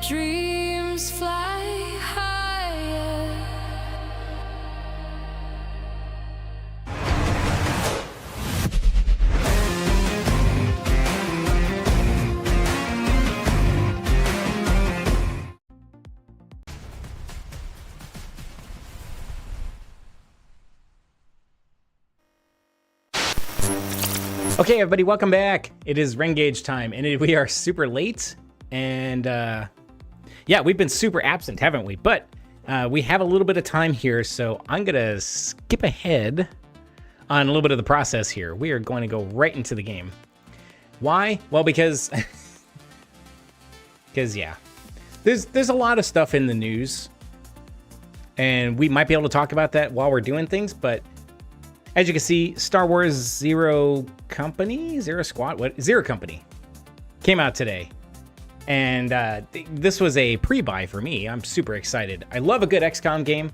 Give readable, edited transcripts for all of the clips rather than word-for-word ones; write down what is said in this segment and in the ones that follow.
dreams fly higher. Okay, everybody, welcome back. It is Rengage time, and we are super late. And yeah, we've been super absent, haven't we? But we have a little bit of time here, so I'm gonna skip ahead on a little bit of the process here. We are going to go right into the game. Why? Well, because yeah, there's a lot of stuff in the news, and we might be able to talk about that while we're doing things, but as you can see, Star Wars Zero Company came out today. And this was a pre-buy for me. I'm super excited. I love a good XCOM game,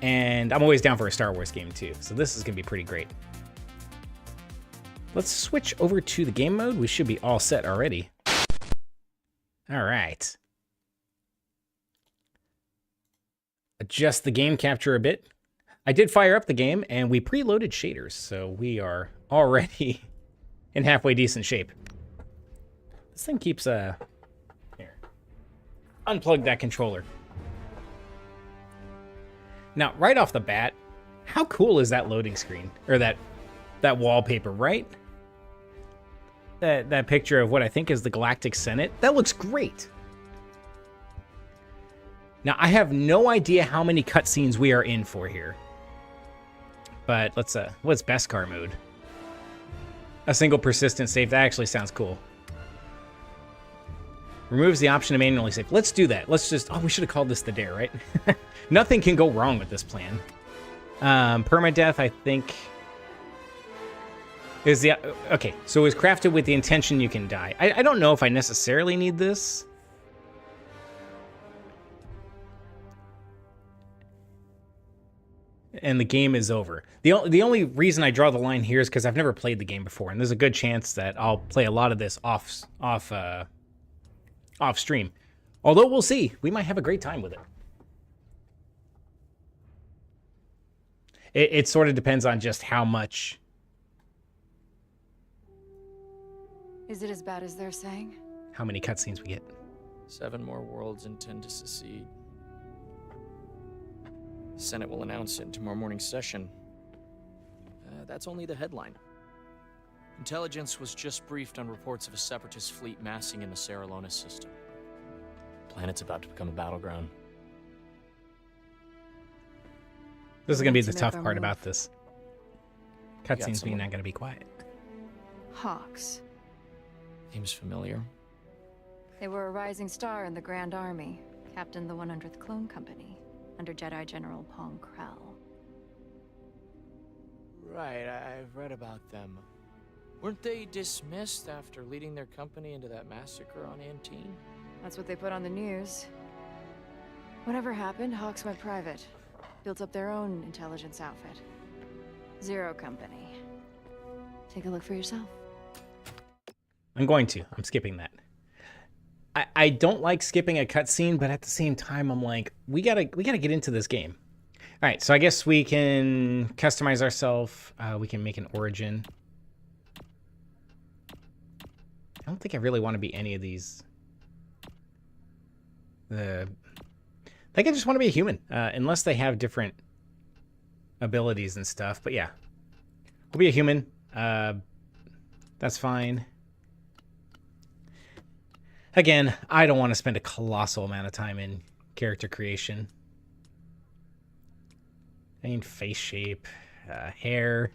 and I'm always down for a Star Wars game too. So this is gonna be pretty great. Let's switch over to the game mode. We should be all set already. All right. Adjust the game capture a bit. I did fire up the game, and we preloaded shaders, so we are already in halfway decent shape. This thing keeps here. Unplug that controller. Now, right off the bat, how cool is that loading screen or that wallpaper, right? That picture of what I think is the Galactic Senate. That looks great. Now, I have no idea how many cutscenes we are in for here. But let's what's Beskar mode? A single persistent save. That actually sounds cool. Removes the option to manually save. Let's do that. Let's just, we should have called this the dare, right? Nothing can go wrong with this plan. Permadeath, I think, is the, okay, so it was crafted with the intention you can die. I don't know if I necessarily need this. And the game is over. The only reason I draw the line here is because I've never played the game before, and there's a good chance that I'll play a lot of this off stream. Although we'll see. We might have a great time with it. It sort of depends on just how much. Is it as bad as they're saying? How many cutscenes we get. 7 more worlds intend to secede. The Senate will announce it in tomorrow morning's session. That's only the headline. Intelligence was just briefed on reports of a separatist fleet massing in the Serralona system. The planet's about to become a battleground. This is going to be the tough part about this. Cutscenes being not going to be quiet. Hawks. Seems familiar. They were a rising star in the Grand Army, captained the 100th Clone Company, under Jedi General Pong Krell. Right, I've read about them. Weren't they dismissed after leading their company into that massacre on Antine? That's what they put on the news. Whatever happened, Hawks went private. Built up their own intelligence outfit. Zero Company. Take a look for yourself. I'm going to. I'm skipping that. I don't like skipping a cutscene, but at the same time, I'm like, we gotta get into this game. All right, so I guess we can customize ourselves. We can make an origin. I don't think I really want to be any of these. I think I just want to be a human, unless they have different abilities and stuff. But yeah, we'll be a human. That's fine. Again, I don't want to spend a colossal amount of time in character creation. I mean, face shape, hair,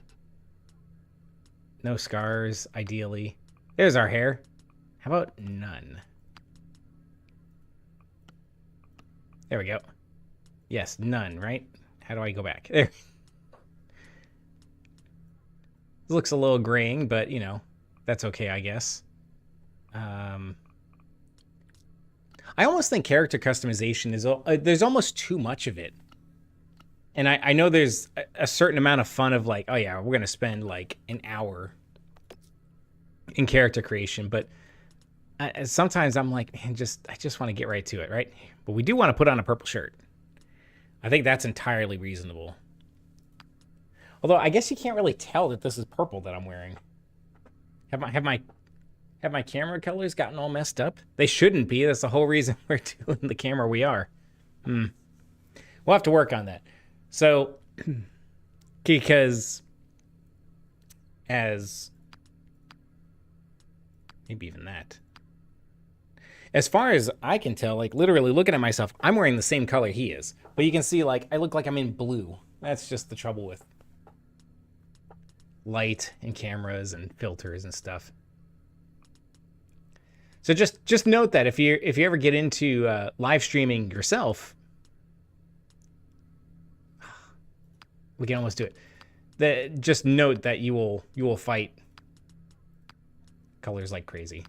no scars, ideally. There's our hair. How about none? There we go. Yes, none, right? How do I go back? There. This looks a little graying, but, you know, that's okay, I guess. I almost think character customization is, there's almost too much of it. And I know there's a certain amount of fun of like, oh yeah, we're going to spend like an hour in character creation, but sometimes I'm like, man, I just want to get right to it, right? But we do want to put on a purple shirt. I think that's entirely reasonable. Although I guess you can't really tell that this is purple that I'm wearing. Have my camera colors gotten all messed up? They shouldn't be. That's the whole reason we're doing the camera we are. We'll have to work on that. So, because as maybe even that. As far as I can tell, like literally looking at myself, I'm wearing the same color he is. But you can see like I look like I'm in blue. That's just the trouble with light and cameras and filters and stuff. So just note that if you ever get into live streaming yourself, we can almost do it. Just note that you will fight colors like crazy.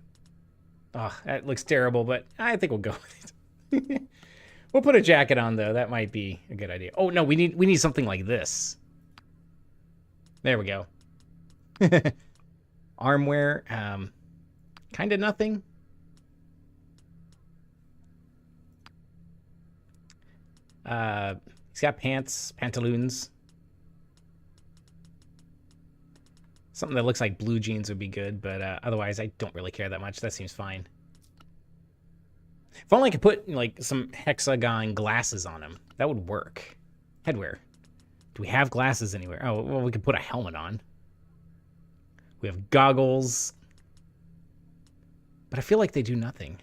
Oh, that looks terrible, but I think we'll go with it. We'll put a jacket on though. That might be a good idea. Oh no, we need something like this. There we go. Armwear, kind of nothing. He's got pantaloons. Something that looks like blue jeans would be good, but otherwise I don't really care that much. That seems fine. If only I could put like some hexagon glasses on him, that would work. Headwear. Do we have glasses anywhere? Oh, well, we could put a helmet on. We have goggles. But I feel like they do nothing.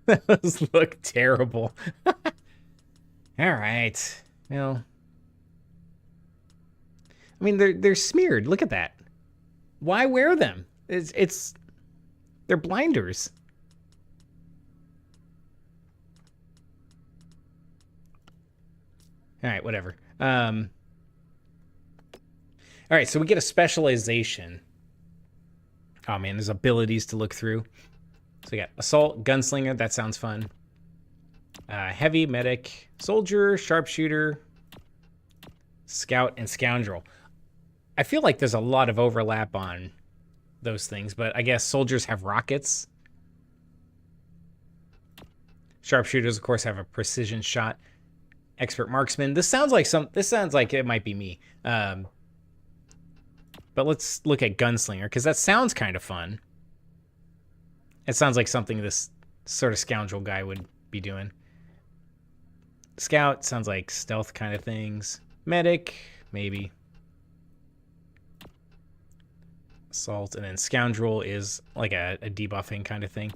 Those look terrible. All right. Well, I mean, they're smeared. Look at that. Why wear them? They're blinders. All right, whatever. All right, so we get a specialization. Oh man, there's abilities to look through. So we got assault, gunslinger. That sounds fun. Heavy, medic, soldier, sharpshooter, scout, and scoundrel. I feel like there's a lot of overlap on those things, but I guess soldiers have rockets. Sharpshooters, of course, have a precision shot. Expert marksman. This sounds like it might be me. But let's look at gunslinger, because that sounds kind of fun. It sounds like something this sort of scoundrel guy would be doing. Scout sounds like stealth kind of things. Medic, maybe. Assault, and then scoundrel is like a debuffing kind of thing.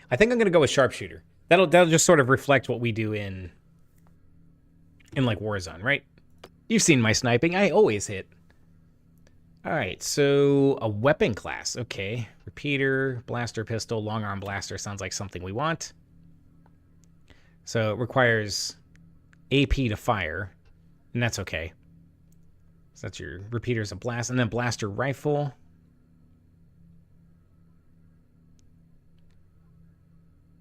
I think I'm gonna go with sharpshooter. That'll just sort of reflect what we do in like Warzone, right? You've seen my sniping. I always hit. All right, so a weapon class. Okay, repeater, blaster pistol, long arm blaster sounds like something we want. So it requires AP to fire, and that's okay. So that's your repeaters of blast, and then blaster rifle.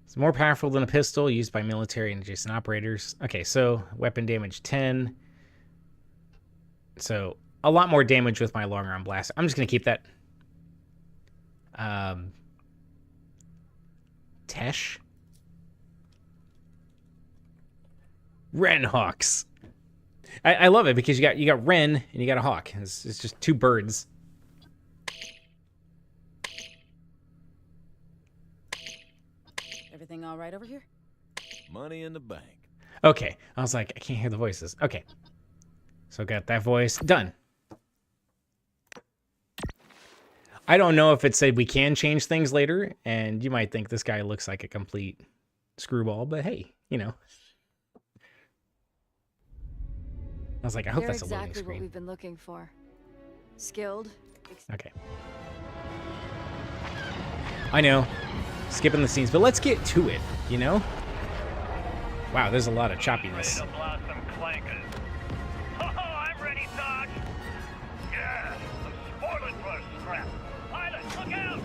It's more powerful than a pistol, used by military and adjacent operators. Okay, so weapon damage 10. So a lot more damage with my long arm blaster. I'm just gonna keep that. Tesh. Ren hawks. I love it because you got Ren and you got a hawk. It's just two birds. Everything all right over here? Money in the bank. Okay, I was like, I can't hear the voices. Okay, so got that voice done. I don't know if it said we can change things later, and you might think this guy looks like a complete screwball, but hey, you know. I was like, I hope that's a loading exactly what screen. we've been looking for. Skilled. Okay. I know, skipping the scenes, but let's get to it, you know? Wow, there's a lot of choppiness. Ready to blast some clankers. Oh, I'm ready, Sarge. Yeah, I'm spoiling for a scrap. Pilot, look out!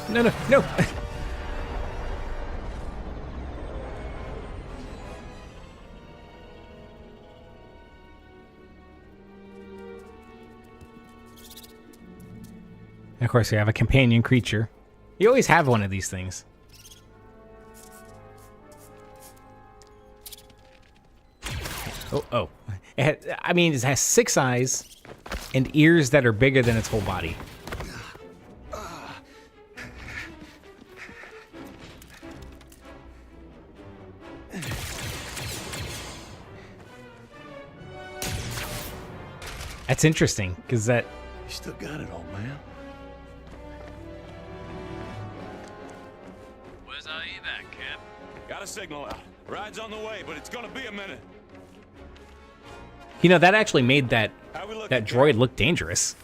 No, no, no! of course, we have a companion creature. You always have one of these things. Oh. I mean, it has 6 eyes and ears that are bigger than its whole body. That's interesting, because that... You still got it, old man. Where's our evac, Cap? Got a signal out. Ride's on the way, but it's gonna be a minute. You know, that actually made that How we looking, that droid look dangerous.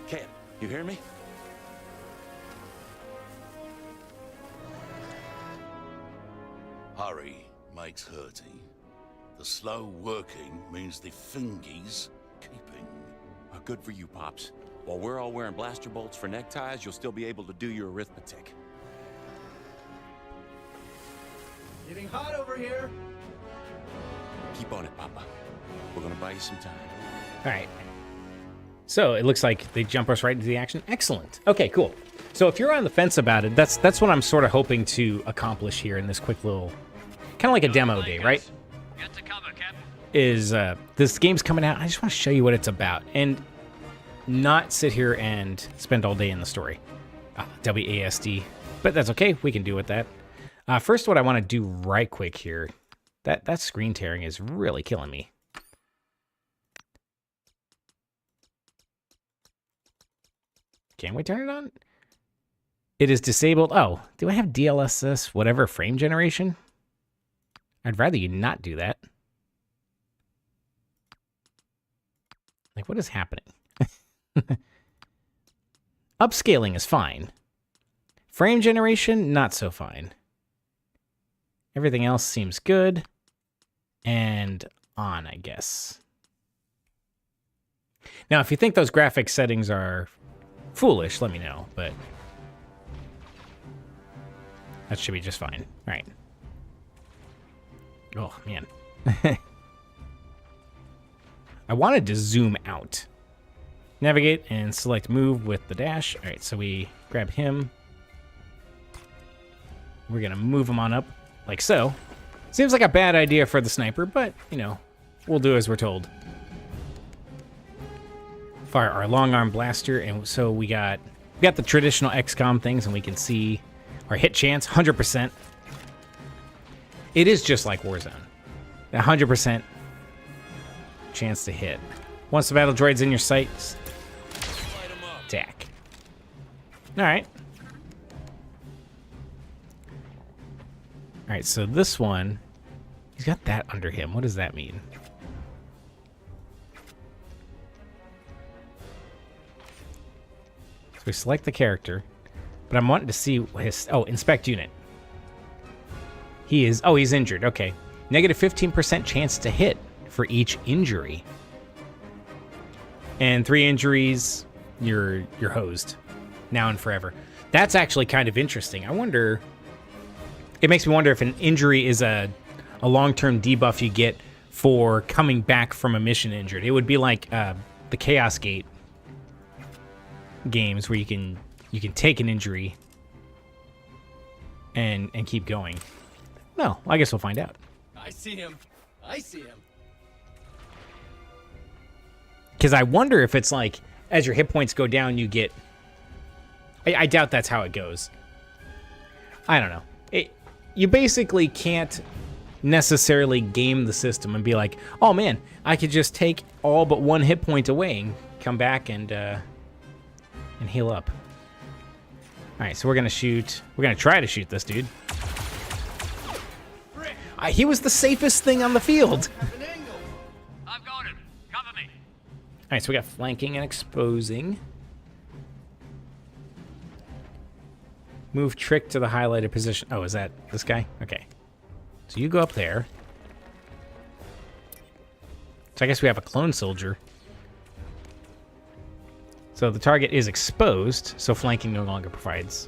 Cap, you hear me? Hurry makes hurting. The slow working means the fingies keeping. Good for you, Pops. While we're all wearing blaster bolts for neckties, you'll still be able to do your arithmetic. Getting hot over here. Keep on it, Papa. We're gonna buy you some time. All right. So it looks like they jump us right into the action. Excellent. Okay, cool. So if you're on the fence about it, that's what I'm sort of hoping to accomplish here in this quick little, kind of like a demo day, right? Get to cover, Captain. Is this game's coming out. I just want to show you what it's about and not sit here and spend all day in the story. WASD. But that's okay. We can do with that. First, what I want to do right quick here, that screen tearing is really killing me. Can we turn it on? It is disabled. Oh, do I have DLSS, whatever, frame generation? I'd rather you not do that. Like, what is happening? Upscaling is fine. Frame generation, not so fine. Everything else seems good. And on, I guess. Now, if you think those graphics settings are foolish, let me know, but that should be just fine. All right. Oh, man. I wanted to zoom out. Navigate and select move with the dash. All right, so we grab him. We're going to move him on up like so. Seems like a bad idea for the sniper, but, you know, we'll do as we're told. Fire our long arm blaster, and so we got the traditional XCOM things, and we can see our hit chance, 100%. It is just like Warzone. 100% chance to hit. Once the battle droid's in your sights, attack. All right. All right, so this one, he's got that under him. What does that mean? So we select the character, but I'm wanting to see his, inspect unit. He is, he's injured, okay. Negative 15% chance to hit for each injury. And 3 injuries, you're hosed. Now and forever. That's actually kind of interesting. I wonder, it makes me wonder if an injury is a long-term debuff you get for coming back from a mission injured. It would be like the Chaos Gate games where you can take an injury and keep going. No, I guess we'll find out. I see him. I see him. Because I wonder if it's like, as your hit points go down, you get... I doubt that's how it goes. I don't know. You basically can't necessarily game the system and be like, oh man, I could just take all but 1 hit point away and come back and heal up. All right, so we're gonna try to shoot this dude. He was the safest thing on the field. I've got him. Cover me. All right, so we got flanking and exposing. Move trick to the highlighted position. Oh, is that this guy? Okay. So you go up there. So I guess we have a clone soldier. So the target is exposed, so flanking no longer provides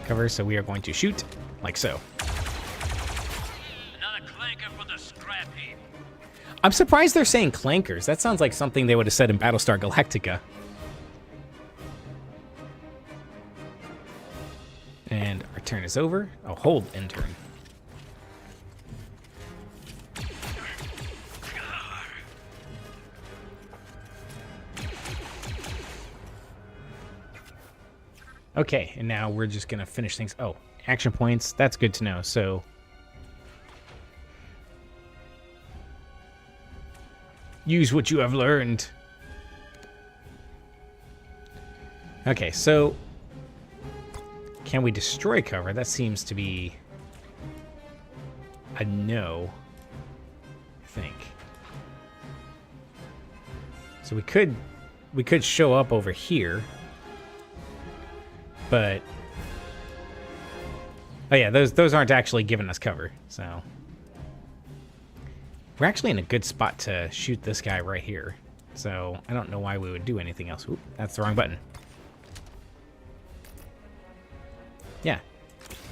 cover, so we are going to shoot like so. Another clanker for the scrap heap. I'm surprised they're saying clankers. That sounds like something they would have said in Battlestar Galactica. And our turn is over. Oh, hold end turn. Okay, and now we're just gonna finish things. Oh, action points. That's good to know. So use what you have learned. Okay, so can we destroy cover? That seems to be a no, I think. So we could show up over here. But oh yeah, those aren't actually giving us cover, so we're actually in a good spot to shoot this guy right here. So I don't know why we would do anything else. Oop, that's the wrong button. Yeah,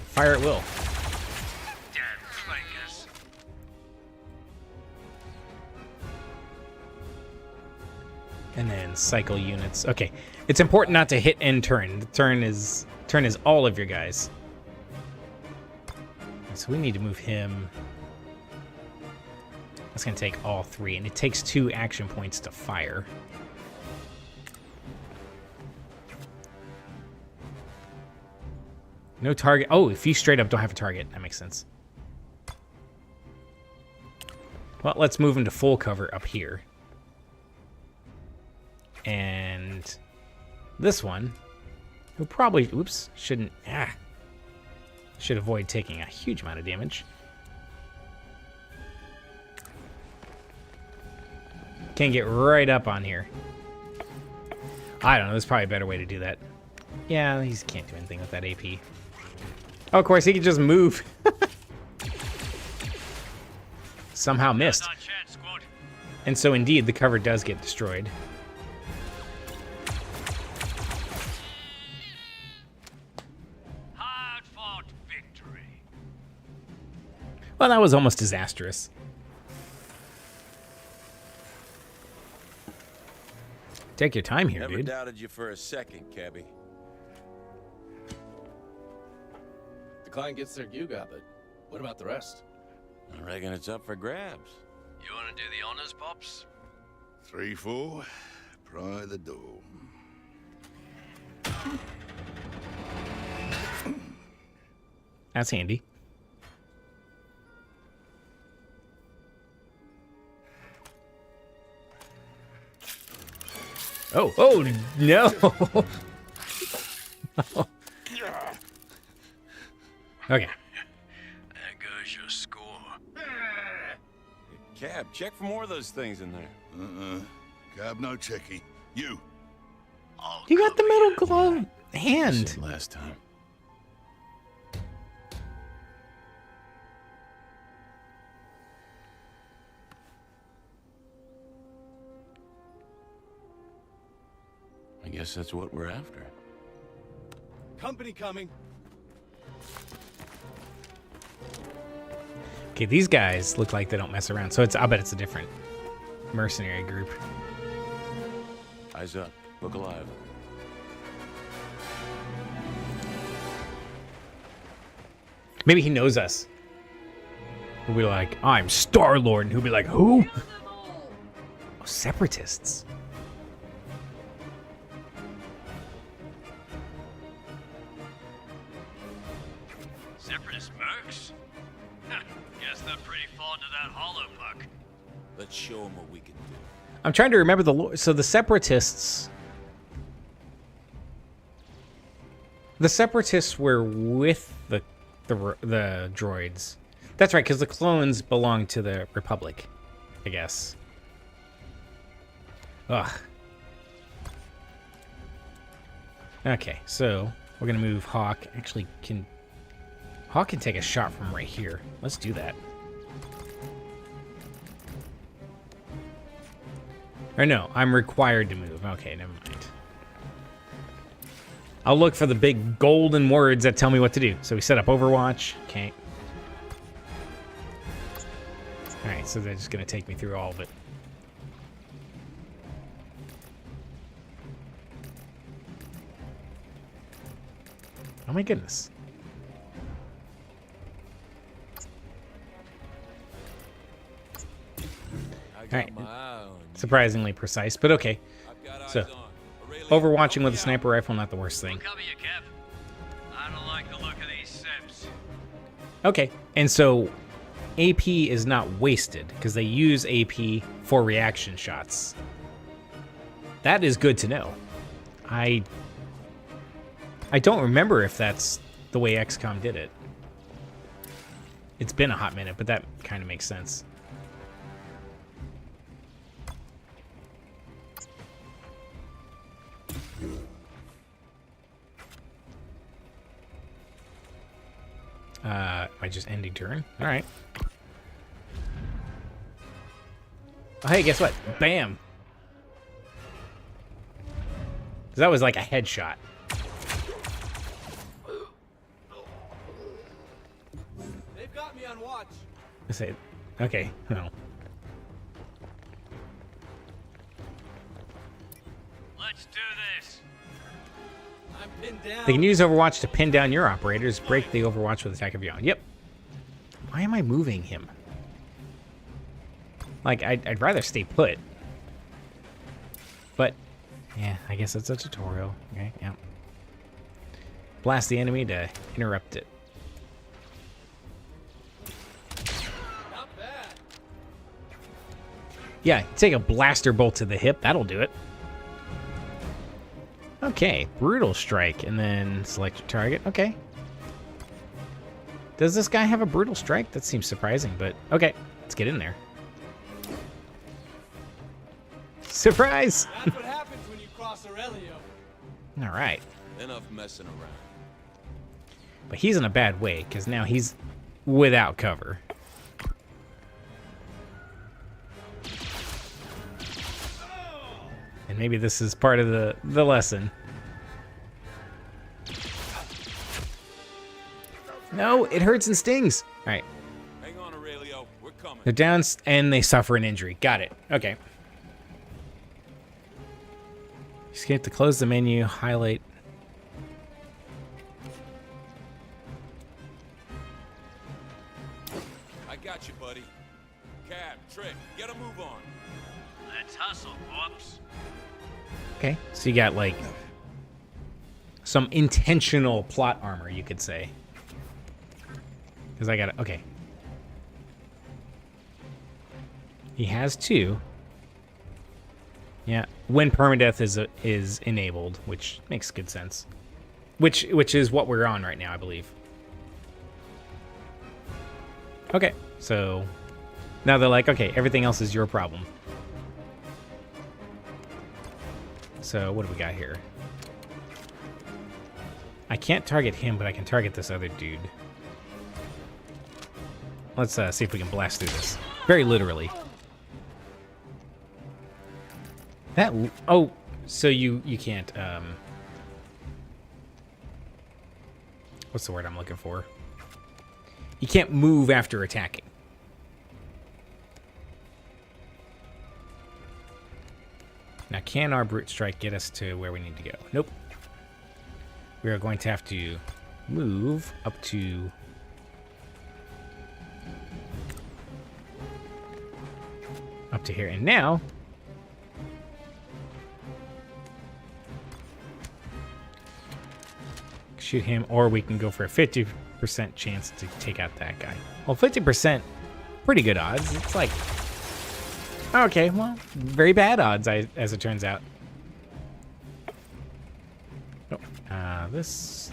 fire at will. Damn clankers. And then cycle units. Okay, it's important not to hit end turn. The turn is all of your guys. So we need to move him. That's gonna take all 3, and it takes 2 action points to fire. No target. Oh, if you straight up don't have a target, that makes sense. Well, let's move him to full cover up here. And this one, who probably, oops, should avoid taking a huge amount of damage. Can get right up on here. I don't know, there's probably a better way to do that. Yeah, he can't do anything with that AP. Oh, of course, he can just move. Somehow missed. Not chance, squad. And so indeed, the cover does get destroyed. Hard-fought victory. Well, that was almost disastrous. Take your time here, Never dude. doubted you for a second, Cabby. The client gets their Guga, but what about the rest? I reckon it's up for grabs. You want to do the honors, Pops? 3-4, pry the door. That's handy. Oh, no. Okay. There goes your score. Cab, check for more of those things in there. Cab, no checking. You. You got the metal glove hand. Last time. I guess that's what we're after. Company coming. Okay, these guys look like they don't mess around, so I bet it's a different mercenary group. Eyes up. Look alive. Maybe he knows us. We'll be like, I'm Star-Lord, and he'll be like, who? Oh, separatists. Separatist mercs? Guess they're pretty fond of that hollow puck. Let's show them what we can do. I'm trying to remember the lore. So the separatists were with the droids. That's right, because the clones belong to the Republic, I guess. Ugh. Okay, so we're gonna move Hawk. Actually, Hawk can take a shot from right here. Let's do that. Or no, I'm required to move. Okay, never mind. I'll look for the big golden words that tell me what to do. So we set up Overwatch. Okay. Alright, so they're just gonna take me through all of it. Oh my goodness. Alright. Surprisingly precise, but okay. So, overwatching with a sniper rifle, not the worst thing. Cover you, Kev. I don't like the look of these sips. Okay, and so AP is not wasted because they use AP for reaction shots. That is good to know. I don't remember if that's the way XCOM did it. It's been a hot minute, but that kind of makes sense. Am I just ending turn? All right. Oh, hey, guess what? Bam. That was like a headshot. They've got me on watch. I say, okay, no. Let's do this. I'm pinned down. They can use Overwatch to pin down your operators, break the Overwatch with attack of your own. Yep. Why am I moving him? Like, I'd rather stay put. But, yeah, I guess it's a tutorial. Okay, yeah. Blast the enemy to interrupt it. Not bad. Yeah, take a blaster bolt to the hip. That'll do it. Okay, brutal strike, and then select your target. Okay. Does this guy have a brutal strike? That seems surprising, but okay, let's get in there. Surprise! That's what happens when you cross Aurelio. All right, Enough messing around. but he's in a bad way because now he's without cover. And maybe this is part of the lesson. No, it hurts and stings. All right, Hang on, Aurelio. We're coming. they're down and they suffer an injury. Got it. Okay. Escape to close the menu, highlight. I got you, buddy. Cab, Trick, get a move on. Let's hustle, whoops. Okay, so you got like some intentional plot armor, you could say. Because I got it. Okay. He has two. Yeah, when permadeath is enabled, which makes good sense. Which is what we're on right now, I believe. Okay, so now they're like, okay, everything else is your problem. So what do we got here? I can't target him, but I can target this other dude. Let's see if we can blast through this. Very literally. That, oh, so you can't, what's the word I'm looking for? You can't move after attacking. Now, can our brute strike get us to where we need to go? Nope. We are going to have to move up to here, and now shoot him, or we can go for a 50% chance to take out that guy. Well, 50%, pretty good odds. It's like, okay, well, very bad odds, as it turns out. Oh, this.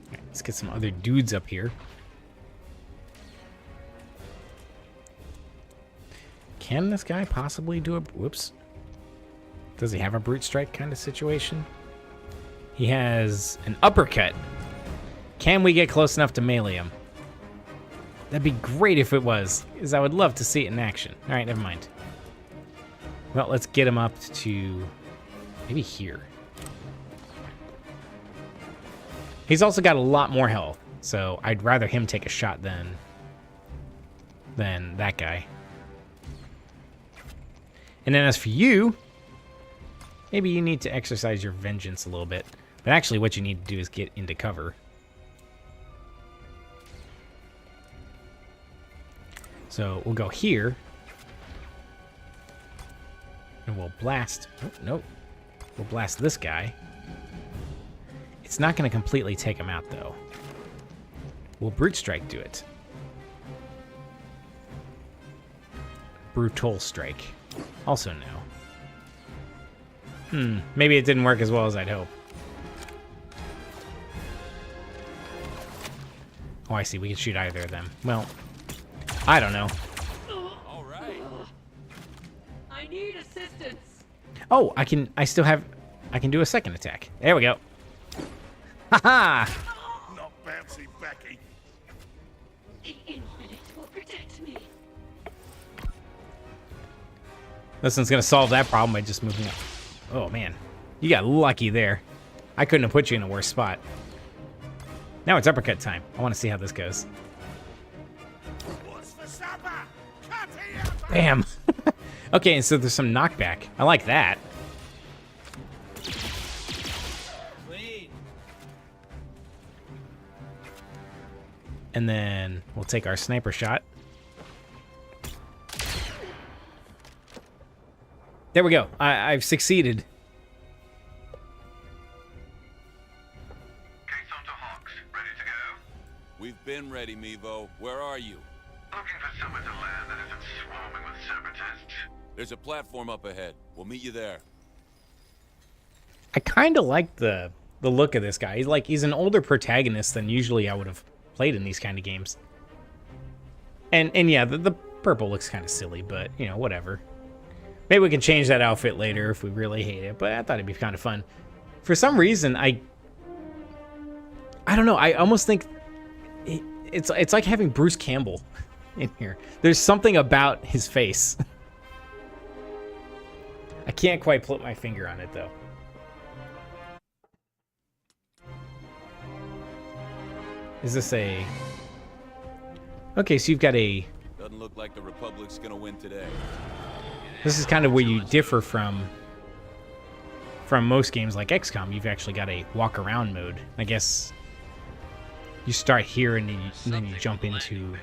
Right, let's get some other dudes up here. Can this guy possibly do a... Whoops. Does he have a brute strike kind of situation? He has an uppercut. Can we get close enough to melee him? That'd be great if it was, because I would love to see it in action. All right, never mind. Well, let's get him up to maybe here. He's also got a lot more health, so I'd rather him take a shot than than that guy. And then as for you, maybe you need to exercise your vengeance a little bit. But actually what you need to do is get into cover. So we'll go here. And we'll blast... Oh, nope. We'll blast this guy. It's not going to completely take him out, though. Will Brute Strike do it? Brutal Strike. Also no. Maybe it didn't work as well as I'd hope. Oh, I see. We can shoot either of them. Well, I don't know. All right. I need assistance. Oh, I can do a second attack. There we go. Haha! Not bouncy, Becky. The Infinite will protect me. This one's gonna solve that problem by just moving up. Oh man, you got lucky there. I couldn't have put you in a worse spot. Now it's uppercut time. I want to see how this goes. What's for supper? Cut it out. Bam. Okay, so there's some knockback. I like that. Clean. And then we'll take our sniper shot. There we go. I've succeeded. XCOM to Hawks. Ready to go? We've been ready, Mevo. Where are you? Looking for somewhere to land that isn't swarming with separatists. There's a platform up ahead. We'll meet you there. I kind of like the look of this guy. He's an older protagonist than usually I would have played in these kind of games. And yeah, the purple looks kind of silly, but you know, whatever. Maybe we can change that outfit later if we really hate it, but I thought it'd be kind of fun. For some reason, I don't know. I almost think it's like having Bruce Campbell in here. There's something about his face. I can't quite put my finger on it though. Is this a... Okay, so you've got a... Doesn't look like the Republic's gonna win today. This is kind of where you differ from most games like XCOM. You've actually got a walk around mode. I guess you start here and then you jump into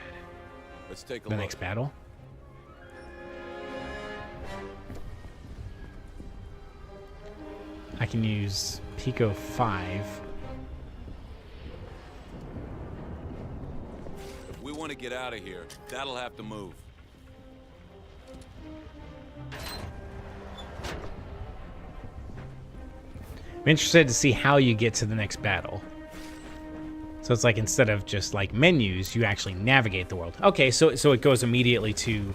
Let's take a the look. next battle. I can use Pico 5. If we want to get out of here, that'll have to move. I'm interested to see how you get to the next battle. So it's like instead of just like menus, you actually navigate the world. Okay, so it goes immediately to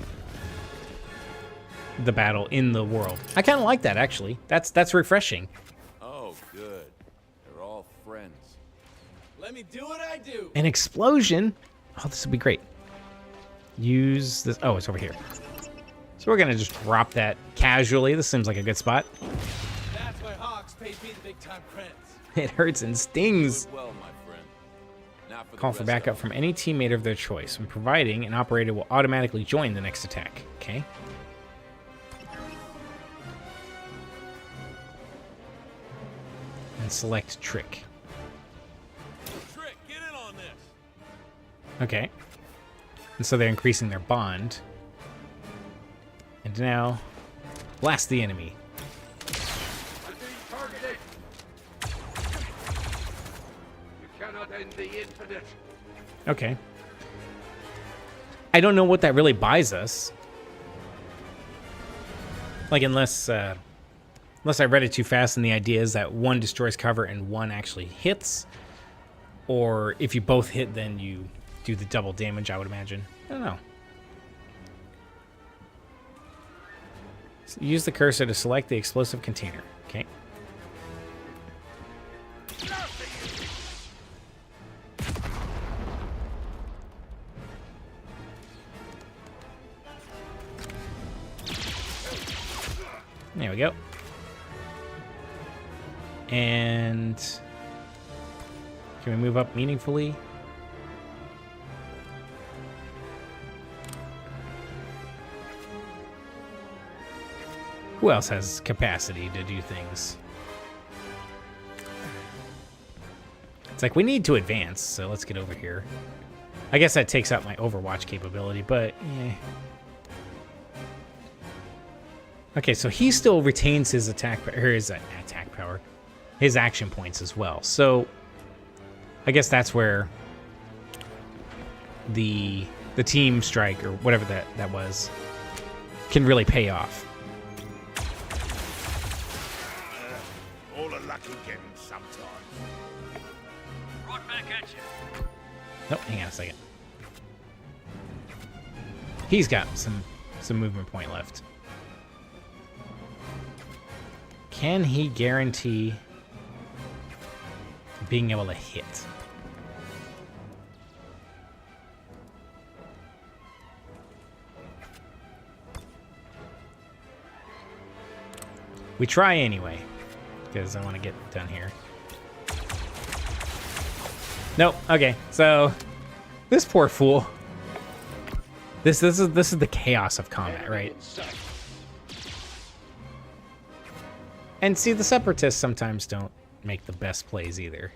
the battle in the world. I kind of like that actually. That's refreshing. Oh, good. They're all friends. Let me do what I do. An explosion. Oh, this would be great. Use this. Oh, it's over here. So we're gonna just drop that casually. This seems like a good spot. That's why Hawks paid me the big time credits. It hurts and stings. Good well, my friend. Now for the Call for rest backup of from any teammate of their choice. When providing, an operator will automatically join the next attack. Okay. And select trick. Trick, get in on this. Okay. And so they're increasing their bond. And now, blast the enemy. I'm being targeted. You cannot end the infinite. Okay. I don't know what that really buys us. Like, unless I read it too fast and the idea is that one destroys cover and one actually hits. Or if you both hit, then you do the double damage, I would imagine. I don't know. So use the cursor to select the explosive container. Okay. There we go. And can we move up meaningfully? Who else has capacity to do things? It's like we need to advance, so let's get over here. I guess that takes out my Overwatch capability, but yeah. Okay, so he still retains his attack power, his action points as well. So I guess that's where the team strike or whatever that was can really pay off. All the luck you get sometimes. Right back at you. Nope, hang on a second. He's got some movement point left. Can he guarantee being able to hit? We try anyway, because I want to get done here. Nope. Okay, so this poor fool. This is the chaos of combat, right? And see, the Separatists sometimes don't make the best plays either.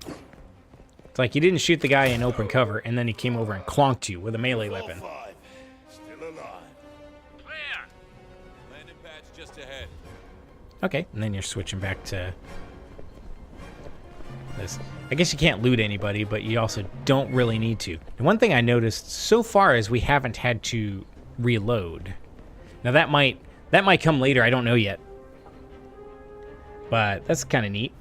It's like you didn't shoot the guy in open cover, and then he came over and clonked you with a melee weapon. Still alive. Clear. Landing pads just ahead. Okay, and then you're switching back to this. I guess you can't loot anybody, but you also don't really need to. And one thing I noticed so far is we haven't had to reload. Now that might come later, I don't know yet. But that's kind of neat.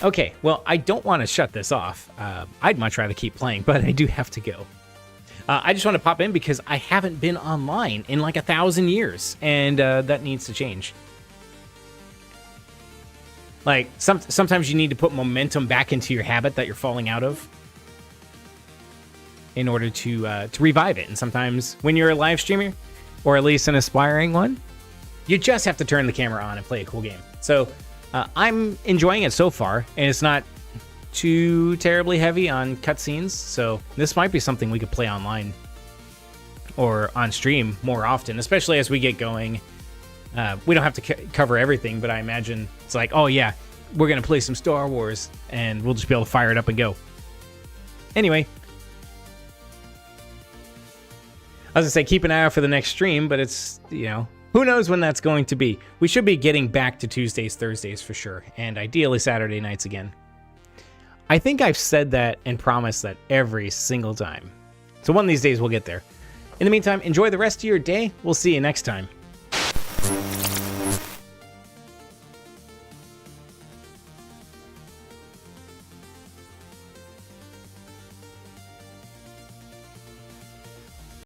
Okay, well, I don't want to shut this off. I'd much rather keep playing, but I do have to go. I just want to pop in because I haven't been online in like 1,000 years, and that needs to change. Like, sometimes you need to put momentum back into your habit that you're falling out of in order to revive it. And sometimes when you're a live streamer, or at least an aspiring one, you just have to turn the camera on and play a cool game. So I'm enjoying it so far, and it's not too terribly heavy on cutscenes. So this might be something we could play online or on stream more often, especially as we get going. We don't have to cover everything, but I imagine it's like, oh yeah, we're going to play some Star Wars, and we'll just be able to fire it up and go. Anyway, I was going to say, keep an eye out for the next stream, but it's, you know, who knows when that's going to be. We should be getting back to Tuesdays, Thursdays for sure, and ideally Saturday nights again. I think I've said that and promised that every single time. So one of these days we'll get there. In the meantime, enjoy the rest of your day. We'll see you next time.